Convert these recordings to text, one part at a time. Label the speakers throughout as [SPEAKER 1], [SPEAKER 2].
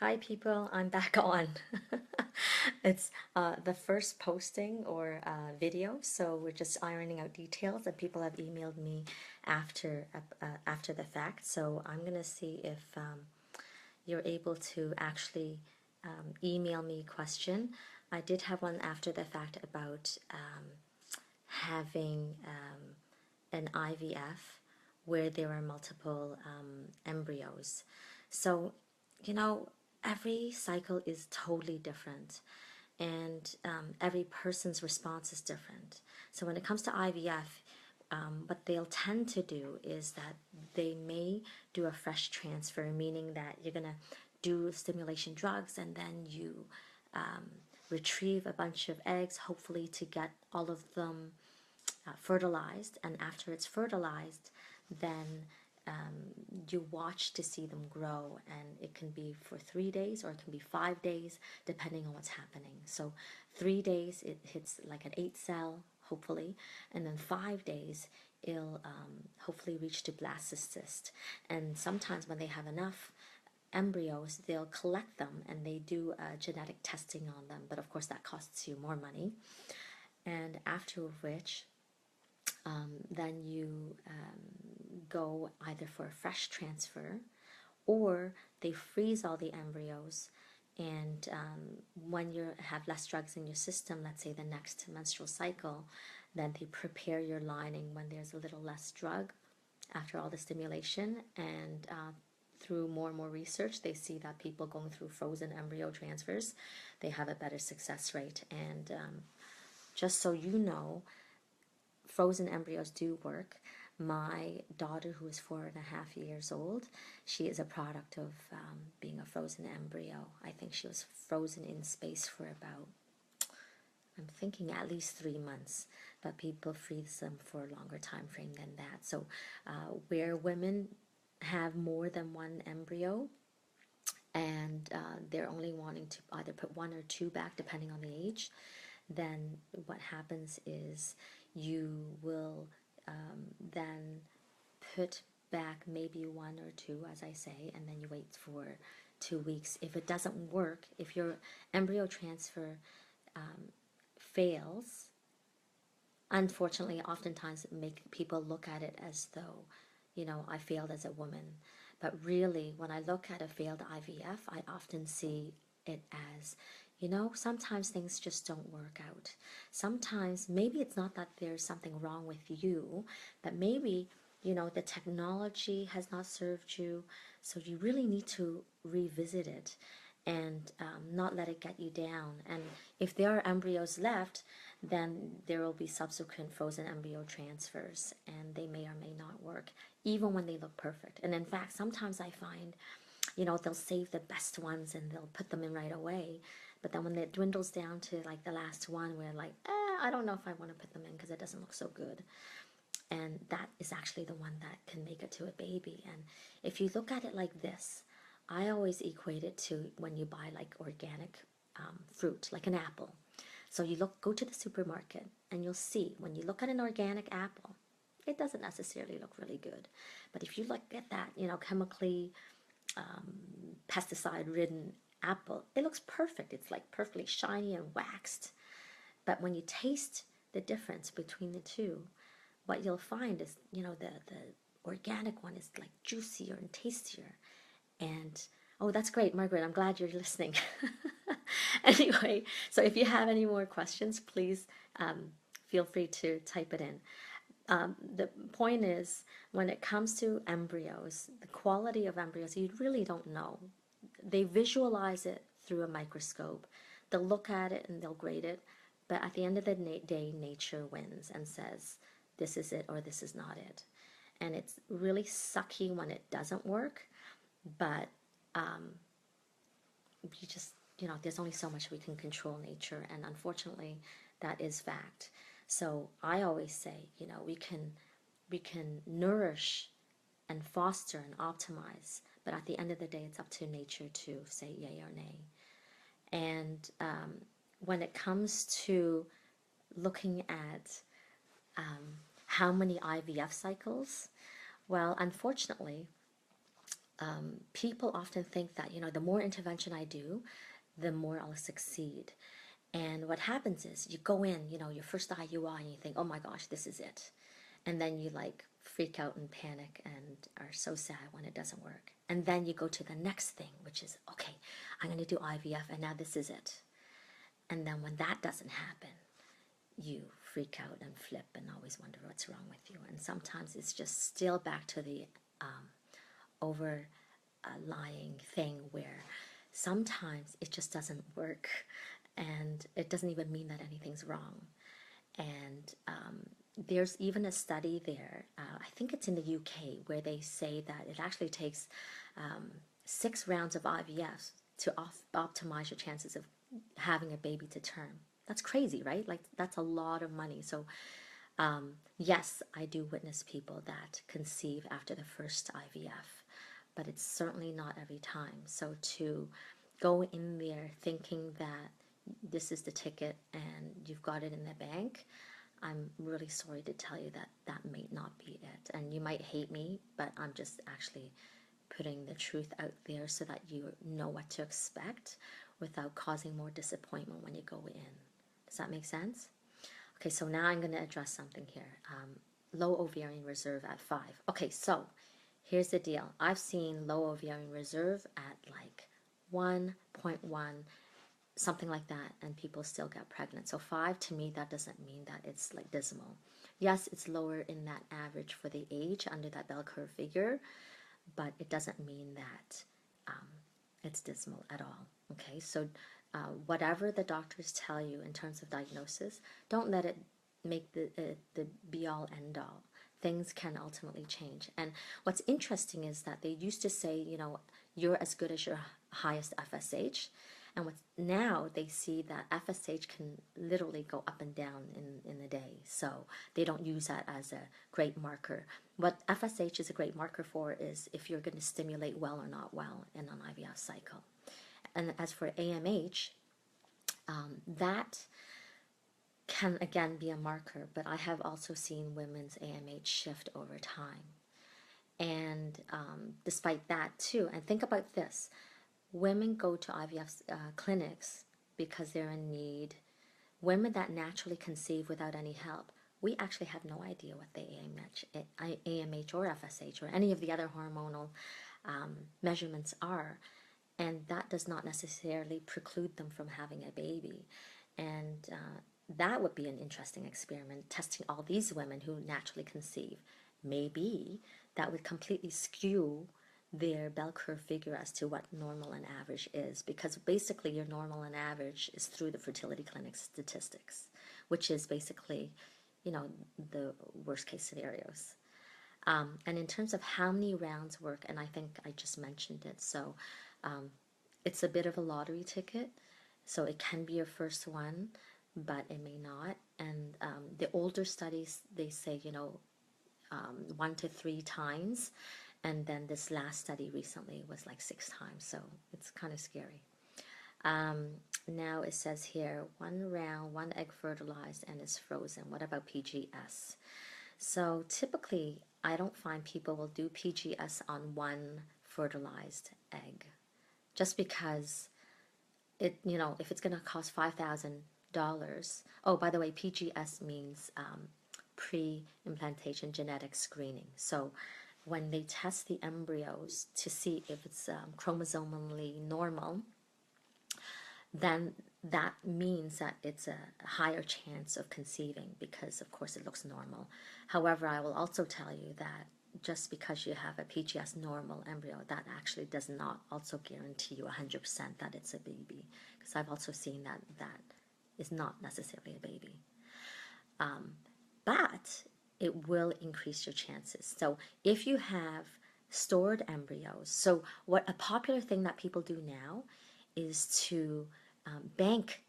[SPEAKER 1] Hi people, I'm back on. It's the first posting or video, so we're just ironing out details, and people have emailed me after the fact. So I'm gonna see if you're able to actually email me a question. I did have one after the fact about having an IVF where there are multiple embryos. So, you know, every cycle is totally different, and every person's response is different. So, when it comes to IVF, what they'll tend to do is that they may do a fresh transfer, meaning that you're gonna do stimulation drugs and then you retrieve a bunch of eggs, hopefully to get all of them fertilized, and after it's fertilized, then you watch to see them grow, and it can be for 3 days or it can be 5 days depending on what's happening. So 3 days it hits like an 8 cell hopefully, and then 5 days it'll hopefully reach to blastocyst. And sometimes when they have enough embryos, they'll collect them and they do genetic testing on them, but of course that costs you more money. And after which then you go either for a fresh transfer, or they freeze all the embryos, and when you have less drugs in your system, let's say the next menstrual cycle, then they prepare your lining when there's a little less drug after all the stimulation. And through more and more research, they see that people going through frozen embryo transfers, they have a better success rate. And just so you know, frozen embryos do work. My daughter, who is 4.5 years old, she is a product of being a frozen embryo. I think she was frozen in space for about, I'm thinking at least 3 months, but people freeze them for a longer time frame than that. So where women have more than one embryo, and they're only wanting to either put one or two back depending on the age, then what happens is you will then put back maybe one or two, as I say, and then you wait for 2 weeks. If it doesn't work, if your embryo transfer fails, unfortunately, oftentimes make people look at it as though, I failed as a woman. But really, when I look at a failed IVF, I often see it as, sometimes things just don't work out. Sometimes maybe it's not that there's something wrong with you, but maybe, the technology has not served you. So you really need to revisit it and not let it get you down. And if there are embryos left, then there will be subsequent frozen embryo transfers, and they may or may not work, even when they look perfect. And in fact, sometimes I find, they'll save the best ones and they'll put them in right away. But then when it dwindles down to like the last one, we're like, I don't know if I want to put them in because it doesn't look so good. And that is actually the one that can make it to a baby. And if you look at it like this, I always equate it to when you buy like organic fruit, like an apple. So you go to the supermarket and you'll see when you look at an organic apple, it doesn't necessarily look really good. But if you look at that, chemically pesticide-ridden apple, it looks perfect. It's like perfectly shiny and waxed. But when you taste the difference between the two, what you'll find is, the organic one is like juicier and tastier. And oh, that's great, Margaret. I'm glad you're listening. Anyway, so if you have any more questions, please feel free to type it in. The point is, when it comes to embryos, the quality of embryos, you really don't know. They visualize it through a microscope. They'll look at it and they'll grade it. But at the end of the day, nature wins and says, this is it or this is not it. And it's really sucky when it doesn't work, but you just, there's only so much we can control nature, and unfortunately, that is fact. So I always say, we can nourish and foster and optimize, but at the end of the day, it's up to nature to say yay or nay. And when it comes to looking at how many IVF cycles, well, unfortunately, people often think that, the more intervention I do, the more I'll succeed. And what happens is you go in, your first IUI, and you think, oh my gosh, this is it. And then you like freak out and panic and are so sad when it doesn't work. And then you go to the next thing, which is, okay, I'm going to do IVF, and now this is it. And then when that doesn't happen, you freak out and flip and always wonder what's wrong with you. And sometimes it's just still back to the overlying thing where sometimes it just doesn't work, and it doesn't even mean that anything's wrong. And there's even a study there, I think it's in the UK, where they say that it actually takes 6 rounds of IVF to optimize your chances of having a baby to term. That's crazy, right? Like, that's a lot of money. So yes, I do witness people that conceive after the first IVF, but it's certainly not every time. So to go in there thinking that this is the ticket and you've got it in the bank, I'm really sorry to tell you that that may not be it. And you might hate me, but I'm just actually putting the truth out there so that you know what to expect without causing more disappointment when you go in. Does that make sense? Okay, so now I'm going to address something here. Low ovarian reserve at 5. Okay, so here's the deal. I've seen low ovarian reserve at like 1.1, something like that, and people still get pregnant. So 5, to me, that doesn't mean that it's like dismal. Yes, it's lower in that average for the age under that bell curve figure, but it doesn't mean that it's dismal at all. Okay, so whatever the doctors tell you in terms of diagnosis, don't let it make the be all end all. Things can ultimately change. And what's interesting is that they used to say, you're as good as your highest FSH. And now they see that FSH can literally go up and down in a day. So they don't use that as a great marker. What FSH is a great marker for is if you're going to stimulate well or not well in an IVF cycle. And as for AMH, that can again be a marker, but I have also seen women's AMH shift over time. And despite that too, and think about this, women go to IVF clinics because they're in need. Women that naturally conceive without any help, we actually have no idea what the AMH or FSH or any of the other hormonal measurements are. And that does not necessarily preclude them from having a baby. And that would be an interesting experiment, testing all these women who naturally conceive. Maybe that would completely skew their bell curve figure as to what normal and average is, because basically your normal and average is through the fertility clinic statistics, which is basically, the worst case scenarios. And in terms of how many rounds work, and I think I just mentioned it, so it's a bit of a lottery ticket. So it can be your first one, but it may not. And the older studies, they say, 1 to 3 times. And then this last study recently was like 6 times. So it's kind of scary. Now it says here, 1 round, 1 egg fertilized and is frozen. What about PGS? So typically, I don't find people will do PGS on 1 fertilized egg, just because if it's going to cost $5,000. Oh, by the way, PGS means pre-implantation genetic screening. So when they test the embryos to see if it's chromosomally normal, then that means that it's a higher chance of conceiving because, of course, it looks normal. However, I will also tell you that just because you have a PGS normal embryo, that actually does not also guarantee you 100% that it's a baby, because I've also seen that is not necessarily a baby. But it will increase your chances. So if you have stored embryos, so what a popular thing that people do now is to bank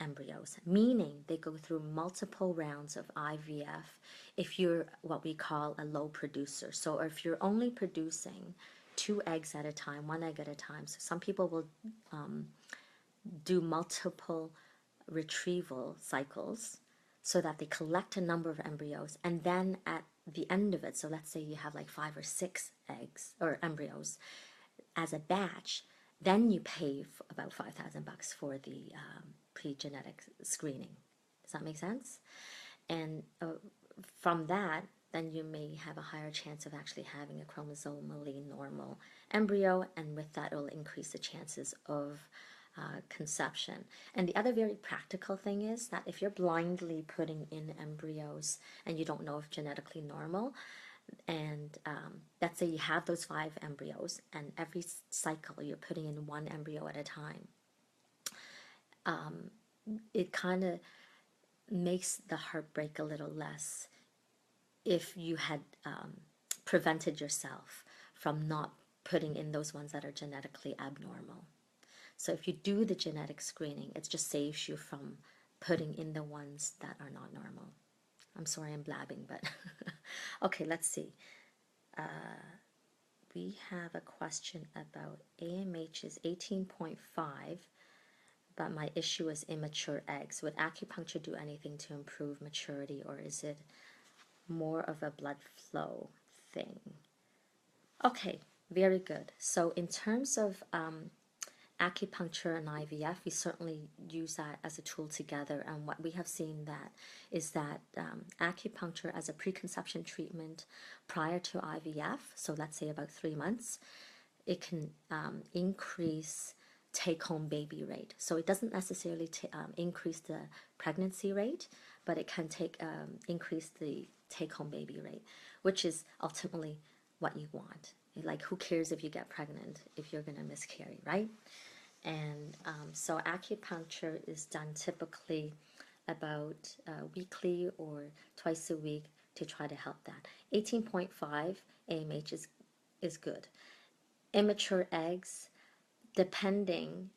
[SPEAKER 1] embryos, meaning they go through multiple rounds of IVF if you're what we call a low producer. So if you're only producing 2 eggs at a time, 1 egg at a time, so some people will do multiple retrieval cycles so that they collect a number of embryos, and then at the end of it, so let's say you have like 5 or 6 eggs or embryos, as a batch, then you pay about $5,000 for the pre-genetic screening. Does that make sense? And from that, then you may have a higher chance of actually having a chromosomally normal embryo, and with that, it will increase the chances of conception. And the other very practical thing is that if you're blindly putting in embryos and you don't know if genetically normal, and let's say you have those 5 embryos, and every cycle you're putting in 1 embryo at a time, it kind of makes the heartbreak a little less if you had prevented yourself from not putting in those ones that are genetically abnormal. So if you do the genetic screening, it just saves you from putting in the ones that are not normal. I'm sorry I'm blabbing, but okay, let's see. We have a question about AMH is 18.5, but my issue is immature eggs. Would acupuncture do anything to improve maturity, or is it more of a blood flow thing? Okay, very good. So in terms of acupuncture and IVF, we certainly use that as a tool together. And what we have seen that is that acupuncture as a preconception treatment prior to IVF, so let's say about 3 months, it can increase take-home baby rate. So it doesn't necessarily increase the pregnancy rate, but it can increase the take-home baby rate, which is ultimately what you want. Like, who cares if you get pregnant if you're going to miscarry, right? And so acupuncture is done typically about weekly or twice a week to try to help that. 18.5 AMH is good. Immature eggs, depending,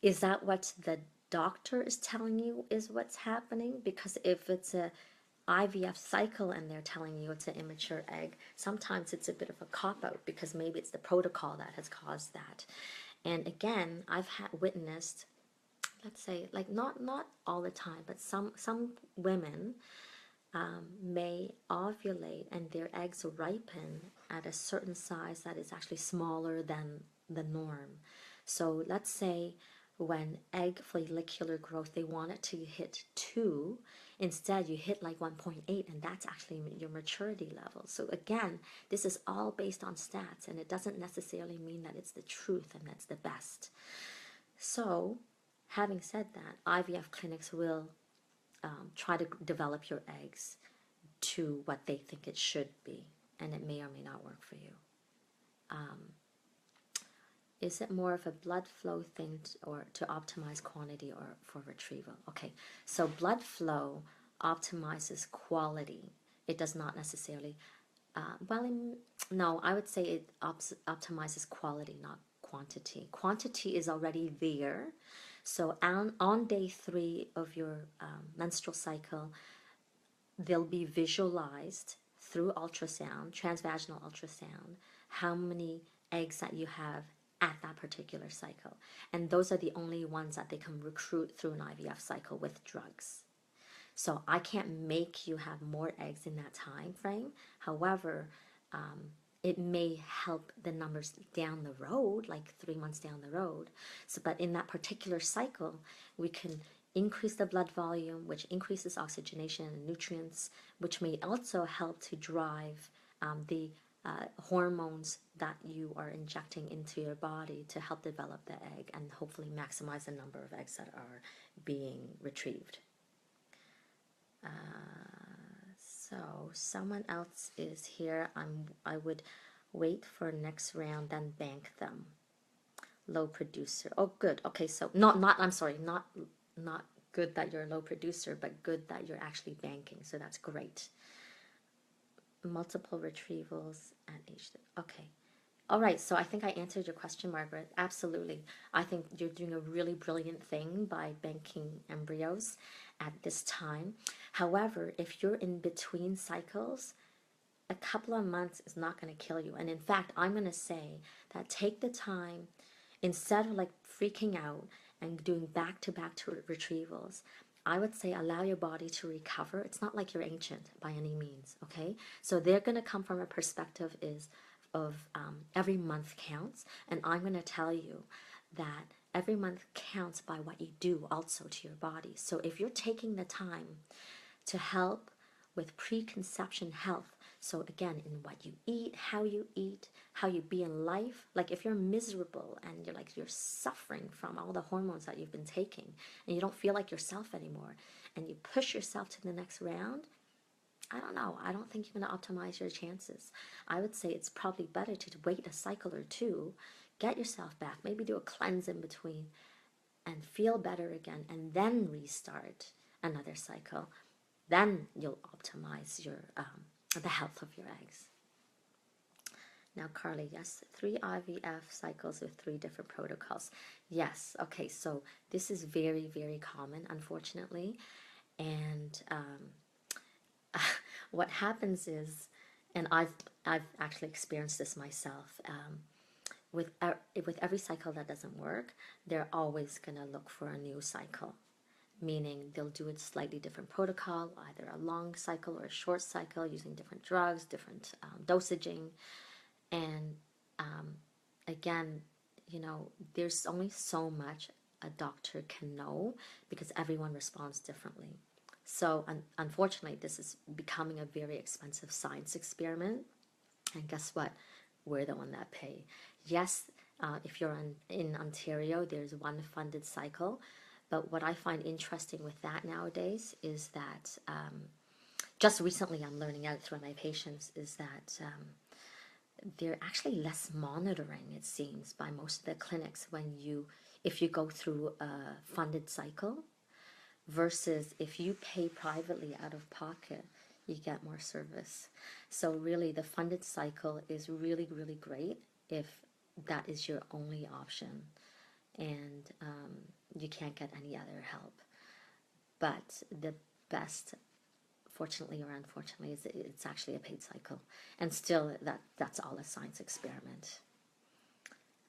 [SPEAKER 1] is that what the doctor is telling you is what's happening? Because if it's a IVF cycle and they're telling you it's an immature egg, sometimes it's a bit of a cop-out because maybe it's the protocol that has caused that. And again, I've witnessed, let's say, like not all the time, but some women may ovulate and their eggs ripen at a certain size that is actually smaller than the norm. So let's say when egg follicular growth, they want it to hit 2, instead you hit like 1.8, and that's actually your maturity level. So again, this is all based on stats, and it doesn't necessarily mean that it's the truth and that's the best. So having said that, IVF clinics will try to develop your eggs to what they think it should be, and it may or may not work for you. Is it more of a blood flow thing or to optimize quantity or for retrieval? Okay, so blood flow optimizes quality. It does not necessarily, no, I would say it optimizes quality, not quantity. Quantity is already there. So on day 3 of your menstrual cycle, they'll be visualized through ultrasound, transvaginal ultrasound, how many eggs that you have at that particular cycle. And those are the only ones that they can recruit through an IVF cycle with drugs. So I can't make you have more eggs in that time frame. However, it may help the numbers down the road, like 3 months down the road. So, but in that particular cycle, we can increase the blood volume, which increases oxygenation and nutrients, which may also help to drive the hormones that you are injecting into your body to help develop the egg and hopefully maximize the number of eggs that are being retrieved. So someone else is here. I would wait for next round, then bank them. Low producer. Oh, good. Okay, so I'm sorry, not good that you're a low producer, but good that you're actually banking. So that's great. Multiple retrievals at age. Okay. All right, so I think I answered your question, Margaret. Absolutely. I think you're doing a really brilliant thing by banking embryos at this time. However, if you're in between cycles, a couple of months is not going to kill you. And in fact, I'm going to say that take the time, instead of like freaking out and doing back-to-back retrievals, I would say allow your body to recover. It's not like you're ancient by any means, okay? So they're going to come from a perspective is every month counts, and I'm going to tell you that every month counts by what you do also to your body. So if you're taking the time to help with preconception health, so again, in what you eat, how you be in life, like if you're miserable and you're suffering from all the hormones that you've been taking and you don't feel like yourself anymore, and you push yourself to the next round, I don't know. I don't think you're going to optimize your chances. I would say it's probably better to wait a cycle or two, get yourself back, maybe do a cleanse in between, and feel better again, and then restart another cycle. Then you'll optimize your the health of your eggs. Now, Carly, yes, 3 IVF cycles with 3 different protocols. Yes, okay, so this is very, very common, unfortunately. And what happens is, and I've actually experienced this myself. With every cycle that doesn't work, they're always gonna look for a new cycle. Meaning they'll do a slightly different protocol, either a long cycle or a short cycle, using different drugs, different dosaging, and again, there's only so much a doctor can know because everyone responds differently. So unfortunately, this is becoming a very expensive science experiment. And guess what? We're the one that pay. Yes, if you're in Ontario, there's one funded cycle. But what I find interesting with that nowadays is that just recently I'm learning out through my patients is that they're actually less monitoring, it seems, by most of the clinics if you go through a funded cycle versus if you pay privately out of pocket, you get more service. So really the funded cycle is really, really great if that is your only option and you can't get any other help. But the best, fortunately or unfortunately, is it's actually a paid cycle. And still, that's all a science experiment.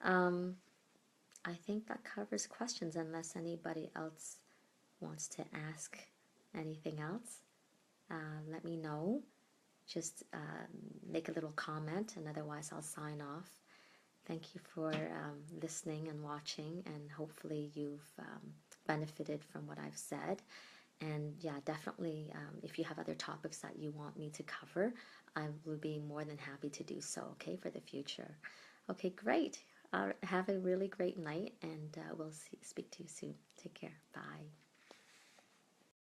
[SPEAKER 1] I think that covers questions unless anybody else wants to ask anything else. Let me know. Just make a little comment, and otherwise I'll sign off. Thank you for listening and watching, and hopefully you've benefited from what I've said. And yeah, definitely, if you have other topics that you want me to cover, I will be more than happy to do so, okay, for the future. Okay, great. Have a really great night, and we'll speak to you soon. Take care. Bye.